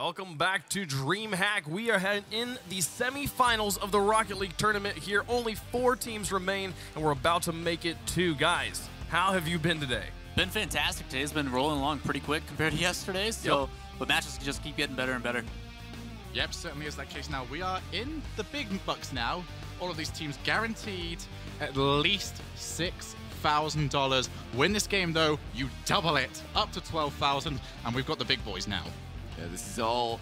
Welcome back to DreamHack. We are in the semifinals of the Rocket League tournament here. Only 4 teams remain, and we're about to make it 2. Guys, how have you been today? Been fantastic. Today's been rolling along pretty quick compared to yesterday's, so but matches just keep getting better and better. Yep, certainly is that case now. We are in the big bucks now. All of these teams guaranteed at least $6,000. Win this game though, you double it up to 12,000, and we've got the big boys now. Yeah, this is all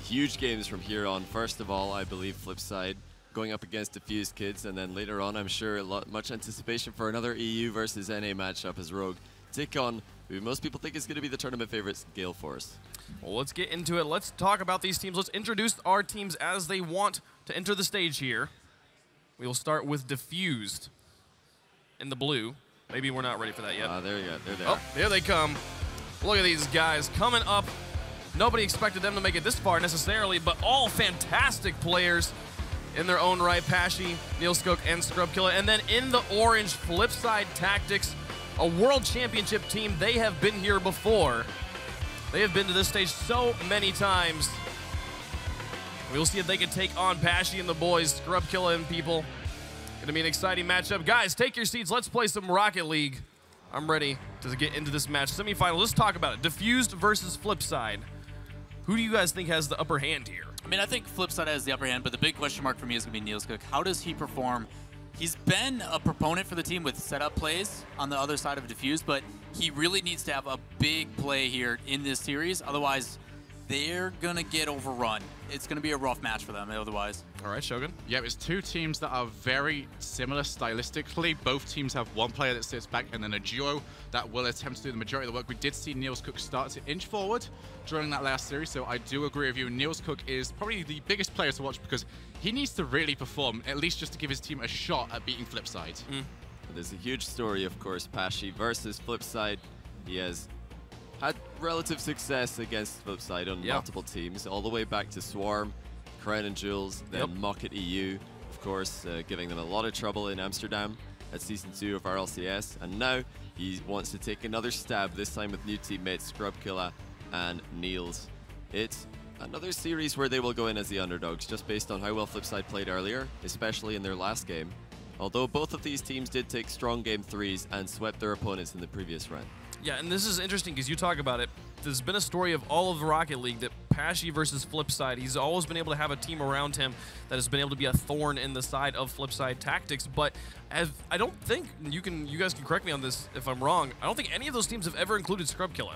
huge games from here on. First of all, I believe Flipside going up against Defusekids, and then later on, I'm sure much anticipation for another EU versus NA matchup as Rogue take on who most people think is going to be the tournament favorites, Gale Force. Well, let's get into it. Let's talk about these teams. Let's introduce our teams as they want to enter the stage here. We will start with Defused in the blue. Maybe we're not ready for that yet. There you go. There they are. Oh, here they come. Look at these guys coming up. Nobody expected them to make it this far necessarily, but all fantastic players in their own right. Pashy, Neilskog, and Scrubkilla. And then in the orange, Flipside Tactics, a world championship team. They have been here before. They have been to this stage so many times. We'll see if they can take on Pashy and the boys, Scrubkilla and people. Gonna be an exciting matchup. Guys, take your seats. Let's play some Rocket League. I'm ready to get into this match. Semifinal, let's talk about it. Defused versus Flipside. Who do you guys think has the upper hand here? I mean, I think Flipside has the upper hand, but the big question mark for me is going to be Neilskog. How does he perform? He's been a proponent for the team with setup plays on the other side of Defused, but he really needs to have a big play here in this series. Otherwise, they're going to get overrun. It's going to be a rough match for them otherwise. All right, Shogun. Yeah, it's 2 teams that are very similar stylistically. Both teams have one player that sits back and then a duo that will attempt to do the majority of the work. We did see Neilskog start to inch forward during that last series, so I do agree with you. Neilskog is probably the biggest player to watch because he needs to really perform, at least just to give his team a shot at beating Flipside. There's a huge story, of course, Pashy versus Flipside. He has had relative success against Flipside on multiple teams, all the way back to Swarm, Crown and Jewels, then Mocket EU, of course, giving them a lot of trouble in Amsterdam at Season 2 of RLCS, and now he wants to take another stab, this time with new teammates Scrubkilla and Niels. It's another series where they will go in as the underdogs, just based on how well Flipside played earlier, especially in their last game, although both of these teams did take strong Game 3s and swept their opponents in the previous round. Yeah, and this is interesting because you talk about it. There's been a story of all of the Rocket League that Pashy versus Flipside, he's always been able to have a team around him that has been able to be a thorn in the side of Flipside Tactics, but I don't think, you guys can correct me on this if I'm wrong, I don't think any of those teams have ever included Scrubkilla.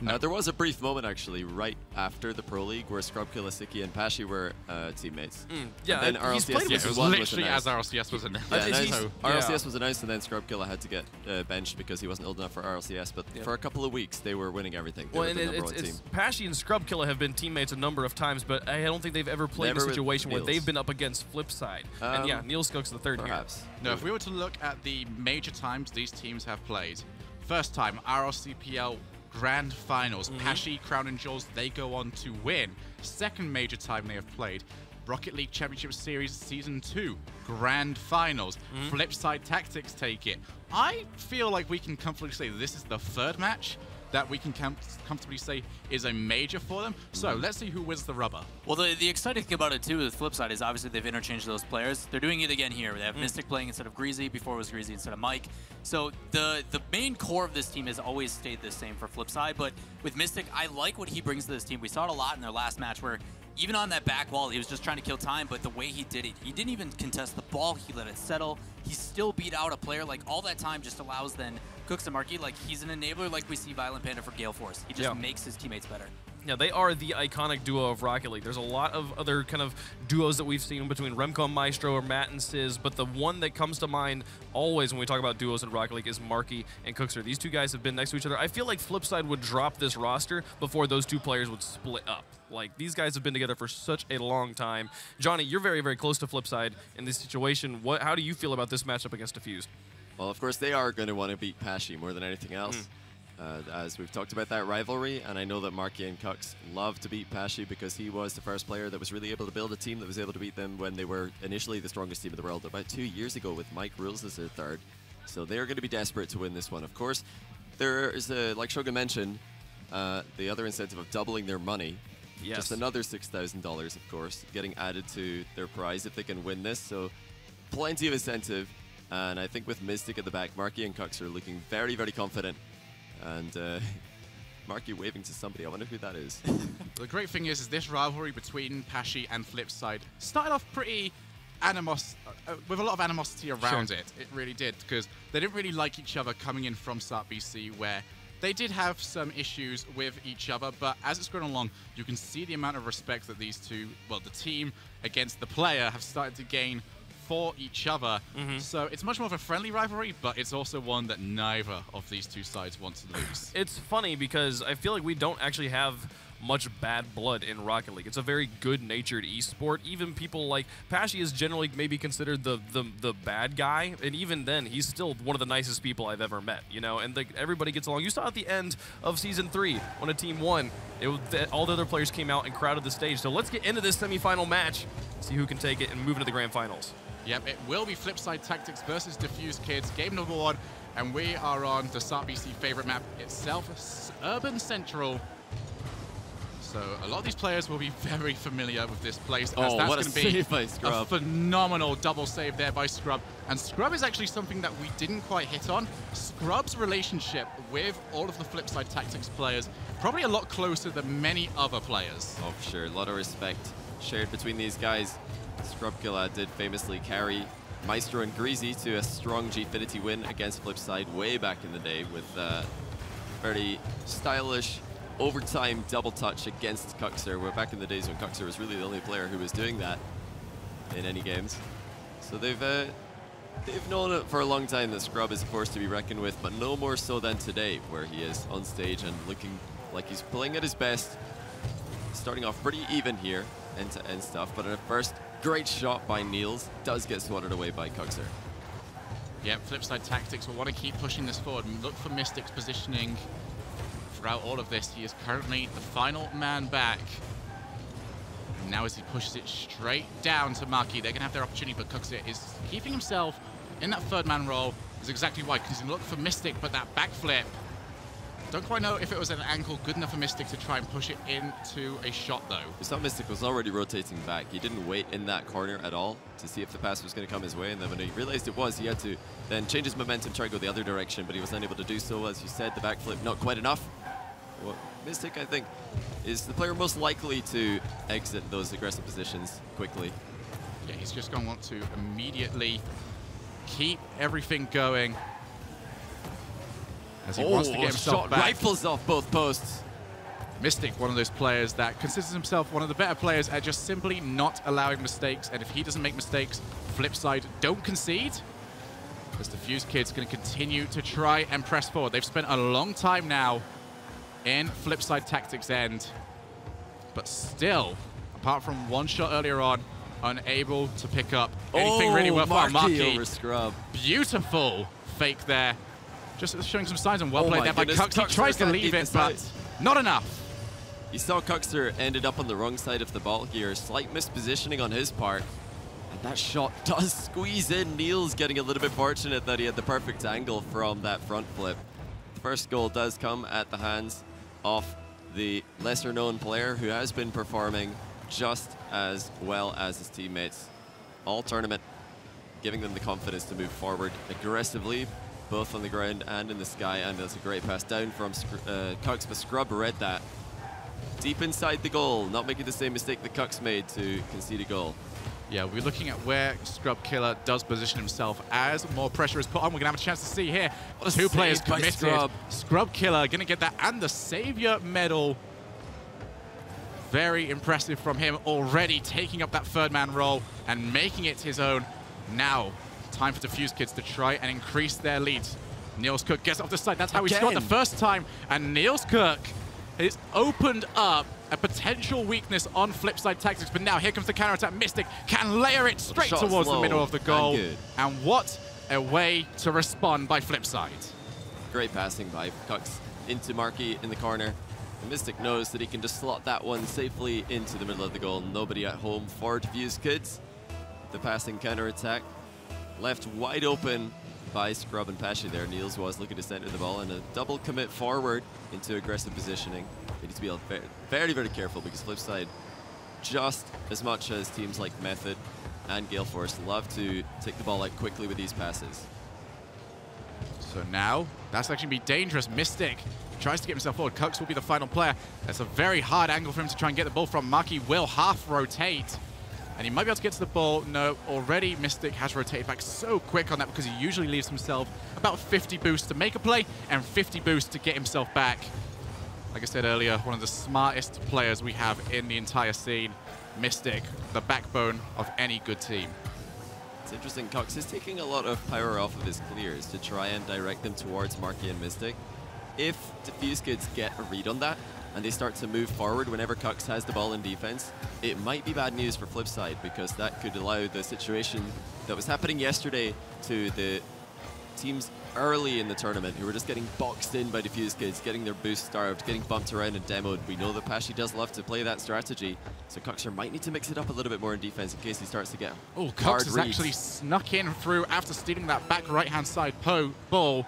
No. There was a brief moment, actually, right after the Pro League where Scrubkilla, Siki, and Pashy were teammates. Yeah, and then he's played with it was literally as RLCS was announced. RLCS was announced, and then Scrubkilla had to get benched because he wasn't old enough for RLCS, but for a couple of weeks, they were winning everything. They were the number 1 team. Pashy and Scrubkilla have been teammates a number of times, but I don't think they've ever played in a situation where they've been up against Flipside. And yeah, Neilskog's the third perhaps. here. No, if we were to look at the major times these teams have played, first time, RLCPL Grand Finals, Pashy, Crown and Jewels, they go on to win. Second major time they have played, Rocket League Championship Series Season 2, Grand Finals. Flipside Tactics take it. I feel like we can comfortably say this is the 3rd match that we can comfortably say is a major for them. So let's see who wins the rubber. Well, the exciting thing about it too with Flipside is obviously they've interchanged those players. They're doing it again here. They have Mystic playing instead of Greasy. Before it was Greasy instead of Mike. So the main core of this team has always stayed the same for Flipside, but with Mystic, I like what he brings to this team. We saw it a lot in their last match where even on that back wall, he was just trying to kill time, but the way he did it, he didn't even contest the ball. He let it settle. He still beat out a player. Like, all that time just allows then Cooks and Marky, like, he's an enabler like we see Violent Panda for Gale Force. He just makes his teammates better. Yeah, they are the iconic duo of Rocket League. There's a lot of other kind of duos that we've seen between Remco and Maestro or Matt and Sizz, but the one that comes to mind always when we talk about duos in Rocket League is Marky and Cookster. These two guys have been next to each other. I feel like Flipside would drop this roster before those two players would split up. Like, these guys have been together for such a long time. Johnny, you're very, very close to Flipside in this situation. How do you feel about this matchup against Defused? Well, of course, they are going to want to beat Pashy more than anything else. As we've talked about that rivalry, and I know that Marky and Cux love to beat Pashy because he was the first player that was really able to build a team that was able to beat them when they were initially the strongest team in the world about 2 years ago with Mike Rules as their 3rd. So they are going to be desperate to win this one. Of course, there is, like Shogun mentioned, the other incentive of doubling their money Yes. Just another $6,000, of course, getting added to their prize if they can win this. So plenty of incentive. And I think with Mystic at the back, Marky and Cux are looking very, very confident. And Marky waving to somebody. I wonder who that is. The great thing is this rivalry between Pashy and Flipside started off pretty with a lot of animosity around it. It really did, because they didn't really like each other coming in from Start BC, where they did have some issues with each other, but as it's gone along, you can see the amount of respect that these two, well, the team against the player, have started to gain for each other. So it's much more of a friendly rivalry, but it's also one that neither of these two sides want to lose. It's funny because I feel like we don't actually have much bad blood in Rocket League. It's a very good-natured esport. Even people like Pashy is generally maybe considered the bad guy, and even then, he's still one of the nicest people I've ever met, you know, and everybody gets along. You saw at the end of Season 3, when a team won, all the other players came out and crowded the stage. So let's get into this semifinal match, see who can take it, and move into the grand finals. Yep, it will be Flipside Tactics versus Defusekids, game number 1, and we are on the Start BC favorite map itself, Urban Central. So a lot of these players will be very familiar with this place. Oh, that's what a gonna be save by Scrub. A phenomenal double save there by Scrub. And Scrub is actually something that we didn't quite hit on. Scrub's relationship with all of the Flipside Tactics players, probably a lot closer than many other players. Oh, for sure. A lot of respect shared between these guys. Scrubkilla did famously carry Maestro and Greasy to a strong Gfinity win against Flipside way back in the day with very stylish overtime double touch against Cuxer. We're back in the days when Cuxer was really the only player who was doing that in any games. So they've known it for a long time that Scrub is a force to be reckoned with, but no more so than today, where he is on stage and looking like he's playing at his best. Starting off pretty even here, end-to-end stuff, but at first, great shot by Niels, does get swatted away by Cuxer. Yeah, Flipside Tactics will want to keep pushing this forward and look for Mystic's positioning throughout all of this. He is currently the final man back. And now as he pushes it straight down to Maki, they're going to have their opportunity, but Cuxer is keeping himself in that third man role. Is exactly why, because he's going to look for Mystic, but that backflip, don't quite know if it was an angle good enough for Mystic to try and push it into a shot, though. We saw Mystic was already rotating back. He didn't wait in that corner at all to see if the pass was going to come his way, and then when he realized it was, he had to then change his momentum, try to go the other direction, but he was unable to do so. As you said, the backflip not quite enough. Well, Mystic, I think, is the player most likely to exit those aggressive positions quickly. Yeah, he's just going to want to immediately keep everything going, as he wants to get himself shot back. Rifles off both posts. Mystic, one of those players that considers himself one of the better players at just simply not allowing mistakes, and if he doesn't make mistakes, Flipside don't concede. Because the Defusekids going to continue to try and press forward. They've spent a long time now in Flipside Tactics end, but still, apart from one shot earlier on, unable to pick up anything really worthwhile. Marky over Scrub. Beautiful fake there. Just showing some signs, and well played there by goodness, Cux. He tries to leave it, but not enough. You saw Cuxer ended up on the wrong side of the ball here. Slight mispositioning on his part. And that shot does squeeze in. Niels getting a little bit fortunate that he had the perfect angle from that front flip. The first goal does come at the hands of the lesser-known player who has been performing just as well as his teammates all tournament, giving them the confidence to move forward aggressively, both on the ground and in the sky. And that's a great pass down from Cux, but Scrub read that. Deep inside the goal, not making the same mistake that Cux made to concede a goal. Yeah, we're looking at where Scrubkilla does position himself as more pressure is put on. We're going to have a chance to see here. Two players committed. Scrubkilla going to get that, and the Savior medal. Very impressive from him, already taking up that third man role and making it his own. Now, time for Defusekids to try and increase their lead. Niels Cook gets off the side. That's how he scored the first time. And Niels Cook has opened up a potential weakness on Flipside Tactics, but now here comes the counterattack. Mystic can layer it straight towards the middle of the goal. And what a way to respond by Flipside. Great passing by Cux into Marky in the corner. And Mystic knows that he can just slot that one safely into the middle of the goal. Nobody at home for Defusekids. The passing counterattack left wide open by Scrub and Pesci there. Niels was looking to center the ball and a double commit forward into aggressive positioning. They need to be very, very careful because Flipside, just as much as teams like Method and Gale Force, love to take the ball out quickly with these passes. So now, that's actually going to be dangerous. Mystic tries to get himself forward. Kux will be the final player. That's a very hard angle for him to try and get the ball from. Marky will half rotate. And he might be able to get to the ball. No, already Mystic has rotated back so quick on that because he usually leaves himself about 50 boosts to make a play and 50 boosts to get himself back. Like I said earlier, one of the smartest players we have in the entire scene. Mystic, the backbone of any good team. It's interesting, Kux is taking a lot of power off of his clears to try and direct them towards Marky and Mystic. If Defusekids get a read on that, and they start to move forward whenever Kux has the ball in defense, it might be bad news for Flipside because that could allow the situation that was happening yesterday to the teams early in the tournament who were just getting boxed in by Defusekids, getting their boost starved, getting bumped around and demoed. We know that Pesci does love to play that strategy, so Kuxer might need to mix it up a little bit more in defense in case he starts to get Kux has actually snuck in through after stealing that back right-hand side ball,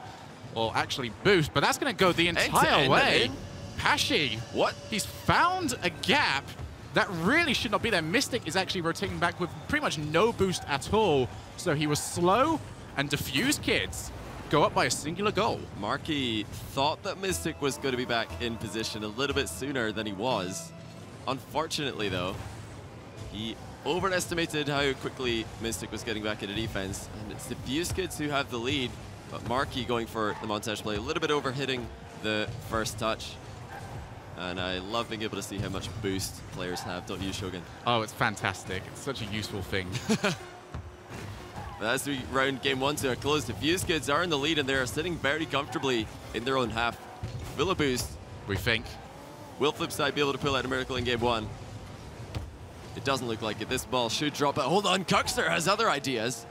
or actually boost, but that's going to go the entire way. Pesci, what? He's found a gap that really should not be there. Mystic is actually rotating back with pretty much no boost at all. So he was slow, and Defusekids go up by a singular goal. Marky thought that Mystic was going to be back in position a little bit sooner than he was. Unfortunately, though, he overestimated how quickly Mystic was getting back into defense. And it's Defusekids who have the lead, but Marky going for the montage play, a little bit over-hitting the first touch. And I love being able to see how much boost players have, don't you, Shogun? Oh, it's fantastic. It's such a useful thing. But as we round game one to a close, Defusekids are in the lead and they're sitting very comfortably in their own half. Will a boost. We think. Will Flipside be able to pull out a miracle in game one? It doesn't look like it. This ball should drop, but hold on, Kuxer has other ideas.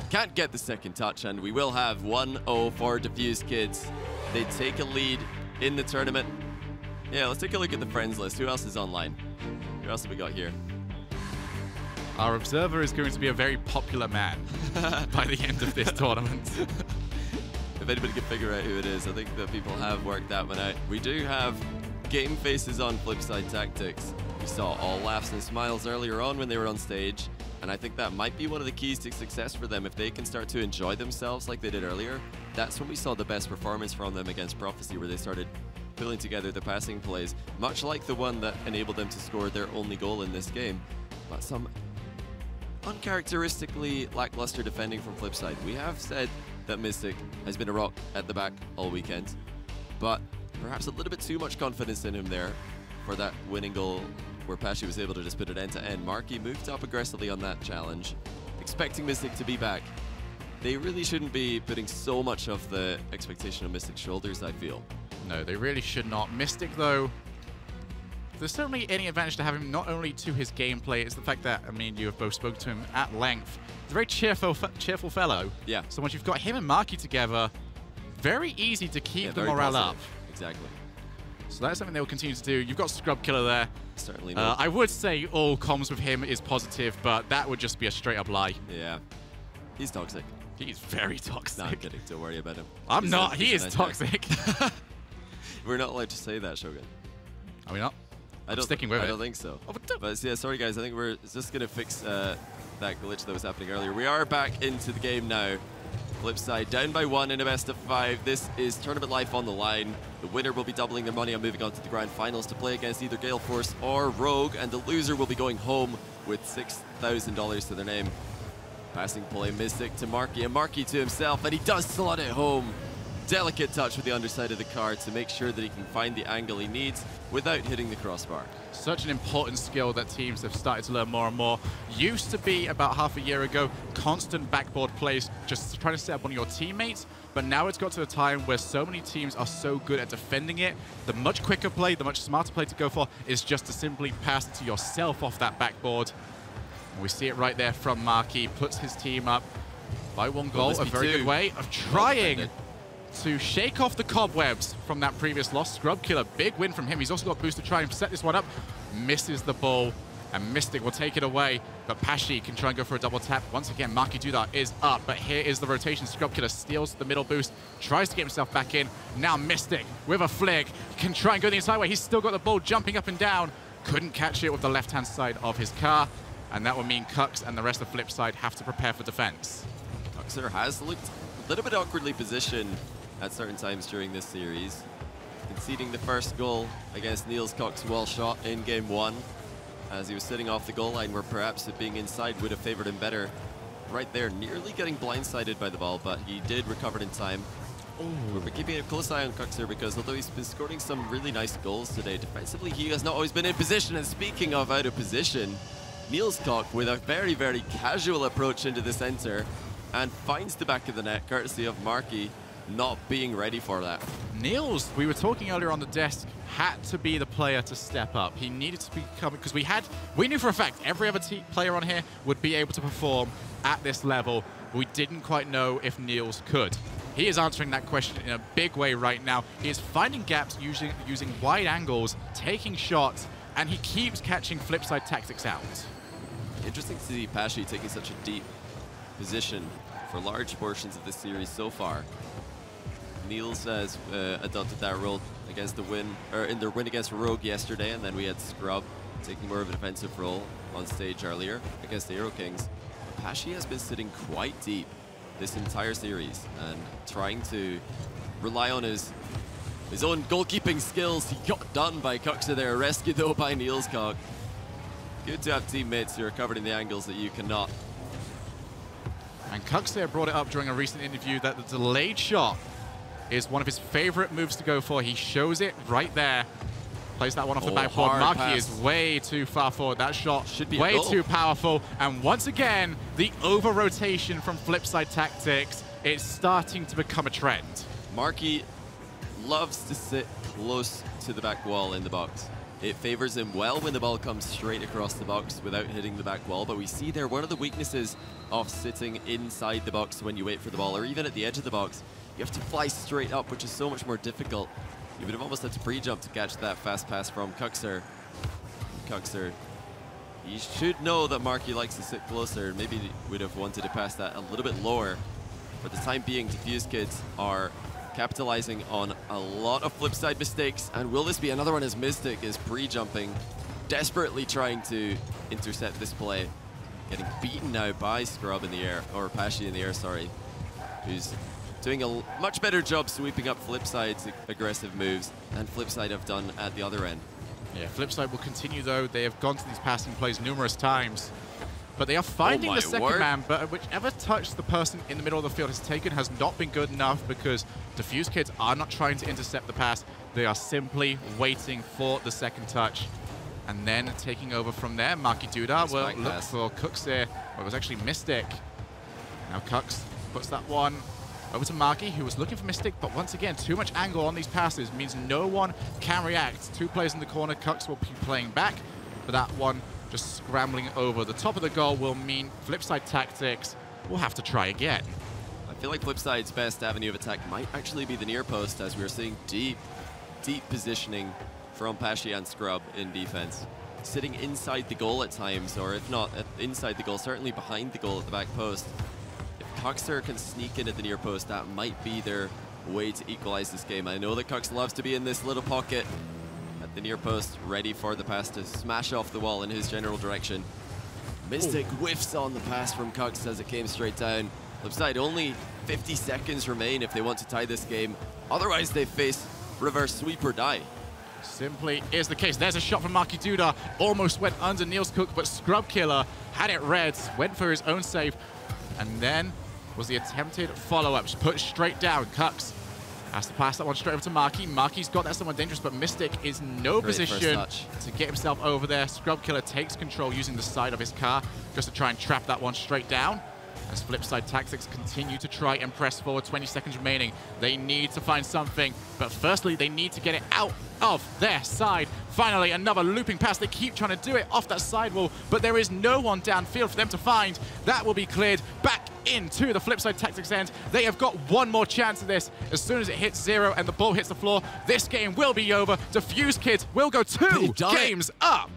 Can't get the second touch, and we will have 1-0 for Defusekids. They take a lead in the tournament. Yeah, let's take a look at the friends list. Who else is online? Who else have we got here? Our observer is going to be a very popular man by the end of this tournament. If anybody can figure out who it is, I think that people have worked that one out. We do have game faces on Flipside Tactics. We saw all laughs and smiles earlier on when they were on stage, and I think that might be one of the keys to success for them. If they can start to enjoy themselves like they did earlier, that's when we saw the best performance from them against Prophecy, where they started pulling together the passing plays, much like the one that enabled them to score their only goal in this game. But some uncharacteristically lackluster defending from Flipside. We have said that Mystic has been a rock at the back all weekend, but perhaps a little bit too much confidence in him there for that winning goal where Pesci was able to just put it end to end. Marky moved up aggressively on that challenge, expecting Mystic to be back. They really shouldn't be putting so much of the expectation on Mystic's shoulders, I feel. No, they really should not. Mystic, though, there's certainly any advantage to have him, not only to his gameplay, it's the fact that, I mean, you have both spoken to him at length. He's a very cheerful fellow. Yeah. So once you've got him and Marky together, very easy to keep the morale up. Exactly. So that's something they will continue to do. You've got Scrub Killer there. Certainly not. I would say all comms with him is positive, but that would just be a straight-up lie. Yeah. He's toxic. He's very toxic. No, I'm kidding. Don't worry about him. I'm not. He is toxic. We're not allowed to say that, Shogun. Are we not? I'm sticking with it. I don't think so. But yeah, sorry guys. I think we're just going to fix that glitch that was happening earlier. We are back into the game now. Flipside down by 1 in a best of 5. This is tournament life on the line. The winner will be doubling their money on moving on to the grand finals to play against either Gale Force or Rogue, and the loser will be going home with $6,000 to their name. Passing play, Mystic to Marky, and Marky to himself, and he does slot it home. Delicate touch with the underside of the card to make sure that he can find the angle he needs without hitting the crossbar. Such an important skill that teams have started to learn more and more. Used to be about half a year ago, constant backboard plays, just trying to set up on your teammates, but now it's got to a time where so many teams are so good at defending it. The much quicker play, the much smarter play to go for is just to simply pass to yourself off that backboard. And we see it right there from Marky, puts his team up by 1 goal, a very good way of trying to shake off the cobwebs from that previous loss. Scrub Killer, big win from him. He's also got boost to try and set this one up. Misses the ball, and Mystic will take it away, but Pashi can try and go for a double tap. Once again, Marky Dudar is up, but here is the rotation. Scrubkiller steals the middle boost, tries to get himself back in. Now Mystic with a flick can try and go the inside way. He's still got the ball jumping up and down. Couldn't catch it with the left-hand side of his car, and that would mean Kux and the rest of Flipside have to prepare for defense. Kuxer has looked a little bit awkwardly positioned at certain times during this series, conceding the first goal against Niels Cox well shot in game 1, as he was sitting off the goal line where perhaps it being inside would have favored him better. Right there, nearly getting blindsided by the ball, but he did recover in time. We're keeping a close eye on Kuxer because although he's been scoring some really nice goals today, defensively he has not always been in position. And speaking of out of position, Niels Cox with a very, very casual approach into the center and finds the back of the net, courtesy of Marky not being ready for that. Niels, we were talking earlier on the desk, had to be the player to step up. He needed to become, because we knew for a fact every other player on here would be able to perform at this level. We didn't quite know if Niels could. He is answering that question in a big way right now. He is finding gaps using wide angles, taking shots, and he keeps catching Flipside tactics out. Interesting to see Pashi taking such a deep position for large portions of this series so far. Niels has adopted that role against in their win against Rogue yesterday, and then we had Scrub taking more of a defensive role on stage earlier against the Aero Kings. Pashi has been sitting quite deep this entire series and trying to rely on his own goalkeeping skills. He got done by Kuxer there, rescued though by Niels Cox. Good to have teammates who are covered in the angles that you cannot. And Kuxer brought it up during a recent interview that the delayed shot is one of his favorite moves to go for. He shows it right there. Plays that one off the backboard. Marky is way too far forward. That shot should be way too powerful. And once again, the over-rotation from Flipside Tactics is starting to become a trend. Marky loves to sit close to the back wall in the box. It favors him well when the ball comes straight across the box without hitting the back wall. But we see there one of the weaknesses of sitting inside the box when you wait for the ball, or even at the edge of the box. You have to fly straight up, which is so much more difficult. You would have almost had to pre-jump to catch that fast pass from Kuxer. Kuxer, he should know that Marky likes to sit closer. Maybe would have wanted to pass that a little bit lower. For the time being, Defusekids are capitalizing on a lot of Flipside mistakes. And will this be another one as Mystic is pre-jumping, desperately trying to intercept this play. Getting beaten now by Scrub in the air, or Pashi in the air, sorry, who's doing a much better job sweeping up Flipside's aggressive moves than Flipside have done at the other end. Yeah, Flipside will continue though. They have gone to these passing plays numerous times, but they are finding the second man, but whichever touch the person in the middle of the field has taken has not been good enough because Defusekids are not trying to intercept the pass. They are simply waiting for the second touch. And then taking over from there, Marky Dudar will look for Kuxer. Well, it was actually Mystic. Now Kux puts that one over to Marky, who was looking for Mystic, but once again, too much angle on these passes means no one can react. Two players in the corner, Kux will be playing back, but that one just scrambling over the top of the goal will mean Flipside Tactics will have to try again. I feel like Flipside's best avenue of attack might actually be the near post, as we're seeing deep positioning from Pashi and Scrub in defense. Sitting inside the goal at times, or if not inside the goal, certainly behind the goal at the back post. Kuxer can sneak in at the near post, that might be their way to equalize this game. I know that Kux loves to be in this little pocket at the near post, ready for the pass to smash off the wall in his general direction. Mystic whiffs on the pass from Kux as it came straight down. Flipside, only 50 seconds remain if they want to tie this game. Otherwise, they face reverse sweep or die. Simply is the case. There's a shot from Marky Dudar. Almost went under Niels Cook, but Scrubkiller had it read, went for his own save, and then was the attempted follow-up. Put straight down. Kux has to pass that one straight over to Marky. Marky's got that somewhat dangerous, but Mystic is no position to get himself over there. Scrubkiller takes control using the side of his car just to try and trap that one straight down. As Flipside Tactics continue to try and press forward, 20 seconds remaining. They need to find something, but firstly, they need to get it out of their side. Finally, another looping pass. They keep trying to do it off that sidewall, but there is no one downfield for them to find. That will be cleared back into the Flipside Tactics end. They have got one more chance of this. As soon as it hits 0 and the ball hits the floor, this game will be over. Defusekids will go 2 games up.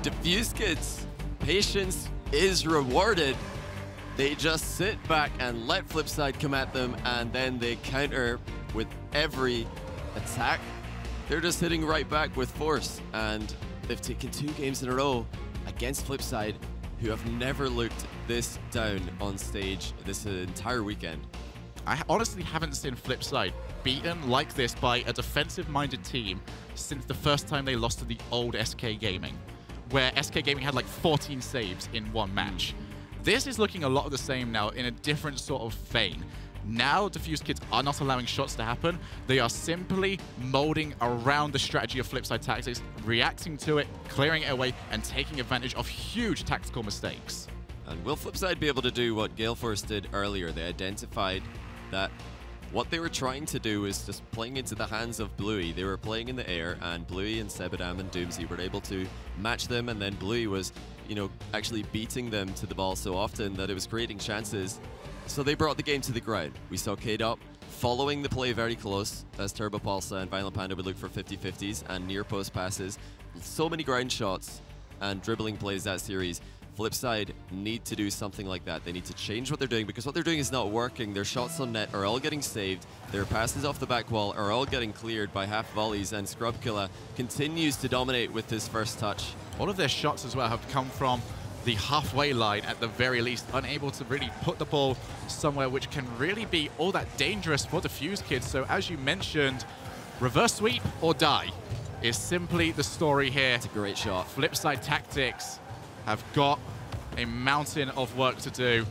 Defusekids, patience is rewarded. They just sit back and let Flipside come at them, and then they counter with every attack. They're just hitting right back with force, and they've taken 2 games in a row against Flipside, who have never looked this down on stage this entire weekend. I honestly haven't seen Flipside beaten like this by a defensive-minded team since the first time they lost to the old SK Gaming, where SK Gaming had like 14 saves in one match. This is looking a lot of the same now in a different sort of vein. Now, Defusekids are not allowing shots to happen. They are simply molding around the strategy of Flipside tactics, reacting to it, clearing it away, and taking advantage of huge tactical mistakes. And will Flipside be able to do what Galeforce did earlier? They identified that what they were trying to do is just playing into the hands of Bluey. They were playing in the air, and Bluey and Sebadam and Doomsy were able to match them, and then Bluey was, you know, actually beating them to the ball so often that it was creating chances. So they brought the game to the ground. We saw K-Dop following the play very close as Turbo Pulsa and Violent Panda would look for 50-50s and near post passes. So many ground shots and dribbling plays that series. Flipside need to do something like that. They need to change what they're doing, because what they're doing is not working. Their shots on net are all getting saved. Their passes off the back wall are all getting cleared by half volleys, and Scrubkilla continues to dominate with his first touch. All of their shots as well have come from the halfway line at the very least, unable to really put the ball somewhere which can really be all that dangerous for Defusekids. So as you mentioned, reverse sweep or die is simply the story here. It's a great shot. Flipside tactics have got a mountain of work to do.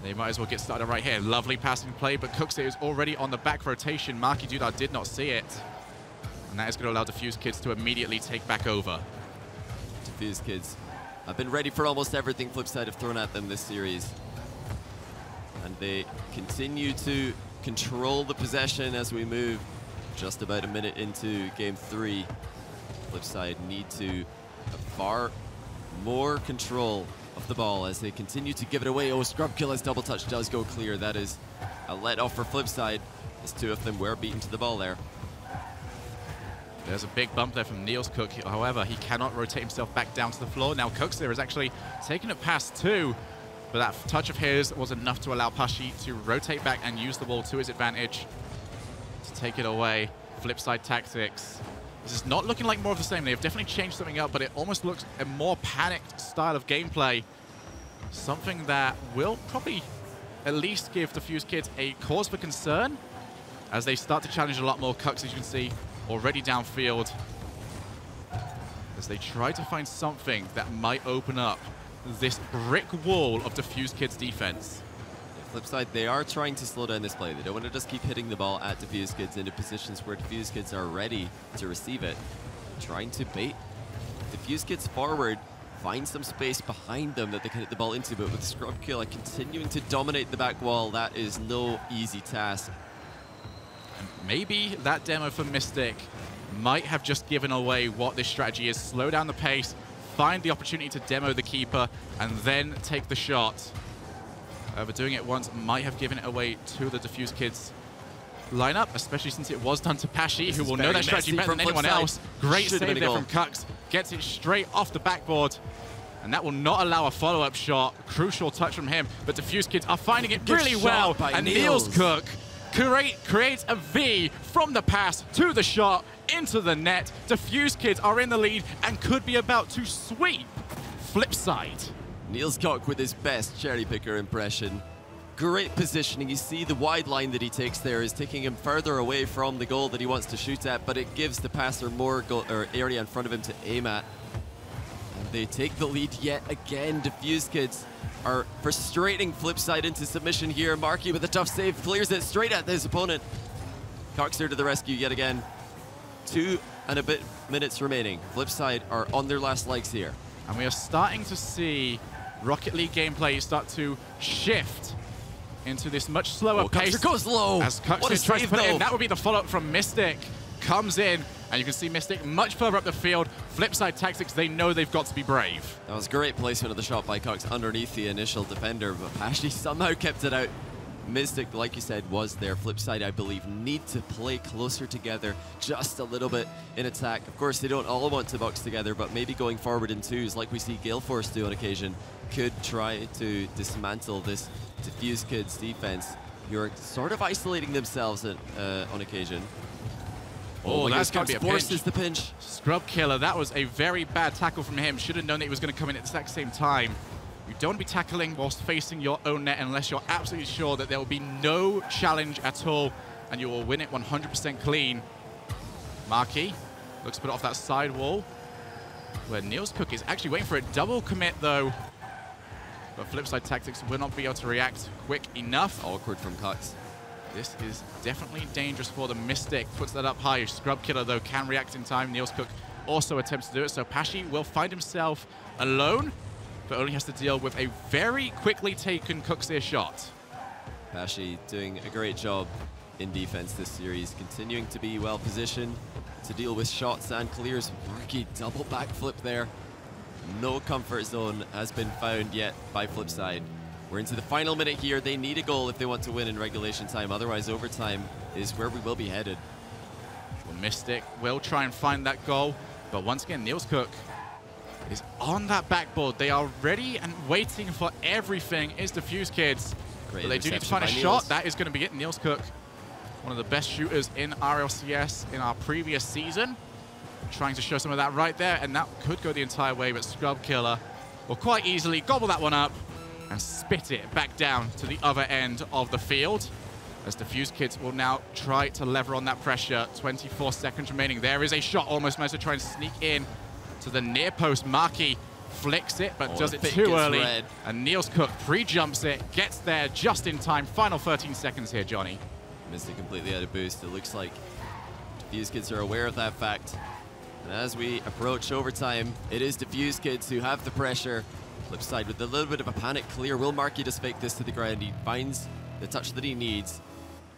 They might as well get started right here. Lovely passing play, but Cooks is already on the back rotation. Marky Dudar did not see it. And that is going to allow Defusekids to immediately take back over. Defusekids have been ready for almost everything Flipside have thrown at them this series. And they continue to control the possession as we move just about a minute into game 3. Flipside need to have far more control of the ball as they continue to give it away. Oh, Scrubkilla's double touch does go clear. That is a let off for Flipside, as 2 of them were beaten to the ball there. There's a big bump there from Niels Cook. However, he cannot rotate himself back down to the floor. Now Cooks there is actually taking it past 2, but that touch of his was enough to allow Pashi to rotate back and use the ball to his advantage to take it away. Flipside tactics. This is not looking like more of the same. They've definitely changed something up, but it almost looks a more panicked style of gameplay. Something that will probably at least give Defusekids a cause for concern as they start to challenge a lot more. Cooks, as you can see, already downfield, as they try to find something that might open up this brick wall of Defusekids defense. Flipside, they are trying to slow down this play. They don't want to just keep hitting the ball at Defusekids into positions where Defusekids are ready to receive it. Trying to bait Defusekids forward, find some space behind them that they can hit the ball into, but with Scrubkilla continuing to dominate the back wall, that is no easy task. And maybe that demo for Mystic might have just given away what this strategy is. Slow down the pace, find the opportunity to demo the keeper, and then take the shot. However, doing it once might have given it away to the Defusekids lineup, especially since it was done to Pashi, who will know that strategy better than anyone else. Great save there from Cux. Gets it straight off the backboard. And that will not allow a follow-up shot. Crucial touch from him. But Defusekids are finding it really well. And Niels Cook creates a V from the pass to the shot into the net. Defusekids are in the lead and could be about to sweep Flipside. Niels Cook with his best cherry picker impression. Great positioning. You see the wide line that he takes there is taking him further away from the goal that he wants to shoot at, but it gives the passer more goal, or area in front of him to aim at. And they take the lead yet again. Defusekids are frustrating Flipside into submission here. Marky with a tough save, clears it straight at his opponent. Coxer to the rescue yet again. 2 and a bit minutes remaining. Flipside are on their last legs here. And we are starting to see Rocket League gameplay start to shift into this much slower pace. Cuxer goes low. As Cuxer tries to put it in, that would be the follow-up from Mystic. Comes in, and you can see Mystic much further up the field. Flipside tactics, they know they've got to be brave. That was great placement of the shot by Cox underneath the initial defender, but Pashi somehow kept it out. Mystic, like you said, was there. Flipside, I believe, need to play closer together just a little bit in attack. Of course, they don't all want to box together, but maybe going forward in twos, like we see Gale Force do on occasion, could try to dismantle this Defusekids defense, who are sort of isolating themselves on occasion. Oh, that's going to be a forces the pinch. Scrub Killer, that was a very bad tackle from him. Should have known that he was going to come in at the exact same time. You don't want to be tackling whilst facing your own net unless you're absolutely sure that there will be no challenge at all and you will win it 100% clean. Marquis looks to put it off that side wall where Niels Cook is actually waiting for a double commit though. But Flipside Tactics will not be able to react quick enough. Awkward from Cux. This is definitely dangerous for the Mystic. Puts that up high. Scrub Killer though can react in time. Niels Cook also attempts to do it. So Pashi will find himself alone, but only has to deal with a very quickly taken Cookseer shot. Pashi doing a great job in defense this series, continuing to be well positioned to deal with shots and clears. Marquis double backflip there. No comfort zone has been found yet by Flipside. We're into the final minute here. They need a goal if they want to win in regulation time. Otherwise, overtime is where we will be headed. Well, Mystic will try and find that goal, but once again, Niels Cook is on that backboard. They are ready and waiting for everything. Is Defusekids. But they do need to find a shot. That is going to be it. Niels Cook, one of the best shooters in RLCS in our previous season. Trying to show some of that right there, and that could go the entire way, but Scrub Killer will quite easily gobble that one up and spit it back down to the other end of the field. As Defusekids will now try to lever on that pressure. 24 seconds remaining. There is a shot, almost managed to try and sneak in to the near post. Marquis flicks it, but does it too early. Red. And Niels Cook pre-jumps it, gets there just in time. Final 13 seconds here, Johnny. Missed it completely out of boost. It looks like Defusekids are aware of that fact. And as we approach overtime, it is Defusekids who have the pressure. Flipside with a little bit of a panic clear. Will Marquis just fake this to the ground? He finds the touch that he needs.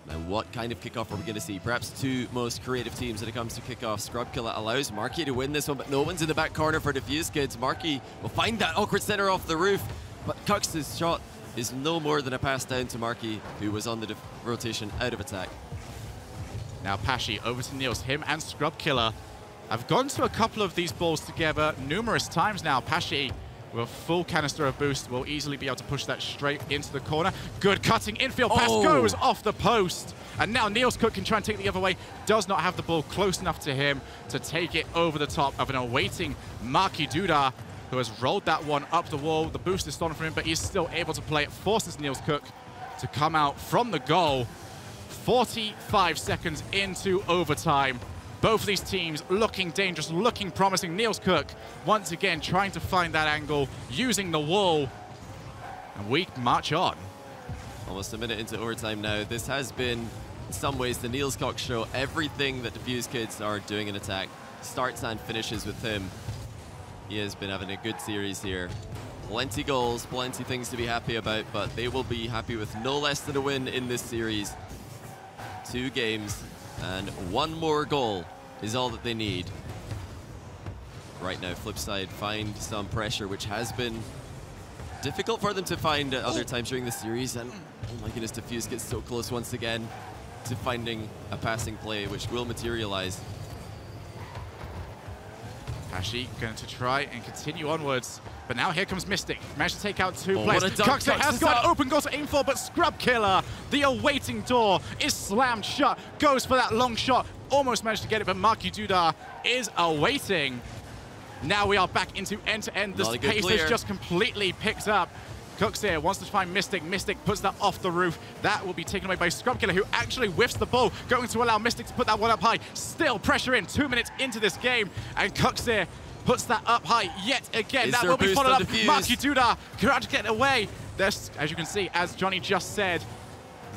Now, what kind of kickoff are we going to see? Perhaps two most creative teams when it comes to kickoff. Scrub Killer allows Marquis to win this one, but no one's in the back corner for Defusekids. Marquis will find that awkward center off the roof, but Cux's shot is no more than a pass down to Marquis, who was on the rotation out of attack. Now Pashi over to Niels. Him and Scrub Killer have gone to a couple of these balls together numerous times now. Pashi with a full canister of boost will easily be able to push that straight into the corner. Good cutting infield pass goes off the post. And now Niels Cook can try and take it the other way. Does not have the ball close enough to him to take it over the top of an awaiting Marquis Duda, who has rolled that one up the wall. The boost is stolen from him, but he's still able to play it. Forces Niels Cook to come out from the goal. 45 seconds into overtime. Both of these teams looking dangerous, looking promising. Niels Cook once again trying to find that angle, using the wall. And we march on. Almost a minute into overtime now. This has been, in some ways, the Niels Cook show. Everything that Defusekids are doing in attack starts and finishes with him. He has been having a good series here. Plenty goals, plenty things to be happy about, but they will be happy with no less than a win in this series. 2 games. And 1 more goal is all that they need. Right now, Flipside find some pressure, which has been difficult for them to find at other times during the series. And oh my goodness, Defuse gets so close once again to finding a passing play, which will materialize. Pashi going to try and continue onwards, but now here comes Mystic. Managed to take out 2 players. Cuxer has got an open goal to aim for, but Scrub Killer, the awaiting door, is slammed shut. Goes for that long shot. Almost managed to get it, but Marquis Duda is awaiting. Now we are back into end-to-end. The pace has just completely picked up. Cuxer wants to find Mystic. Mystic puts that off the roof. That will be taken away by Scrub Killer, who actually whiffs the ball, going to allow Mystic to put that one up high. Still pressure in, 2 minutes into this game, and Cuxer puts that up high yet again. That will be followed up. Marquis Duda can't get away. There's, as you can see, as Johnny just said,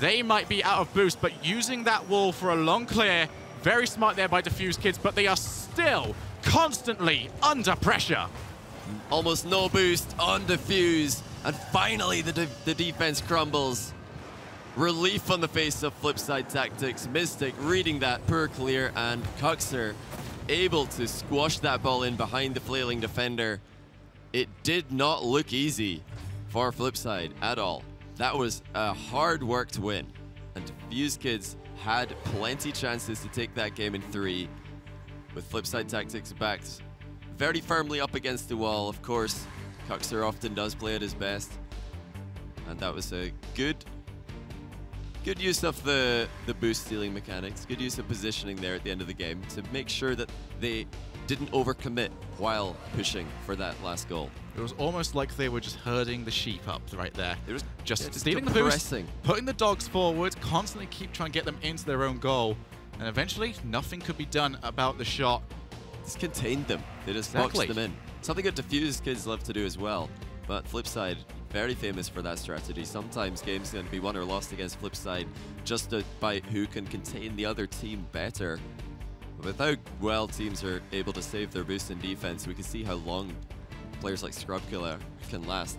they might be out of boost, but using that wall for a long clear, very smart there by Defusekids, but they are still constantly under pressure. Almost no boost on Defuse. And finally, the defense crumbles. Relief on the face of Flipside Tactics. Mystic reading that poor clear, and Cuxer able to squash that ball in behind the flailing defender. It did not look easy for Flipside at all. that was a hard-worked win. And Defusekids had plenty chances to take that game in 3, with Flipside Tactics backed very firmly up against the wall. Of course, Cuxer often does play at his best, and that was a good use of the boost stealing mechanics, good use of positioning there at the end of the game to make sure that they didn't overcommit while pushing for that last goal. It was almost like they were just herding the sheep up right there. It was just stealing the boost, putting the dogs forward, constantly keep trying to get them into their own goal, and eventually nothing could be done about the shot. Just contained them. They just boxed them in. Something that Defusekids love to do as well. But Flipside, very famous for that strategy. Sometimes games can be won or lost against Flipside just by who can contain the other team better. But with how well teams are able to save their boost in defense, we can see how long players like Scrubkiller can last.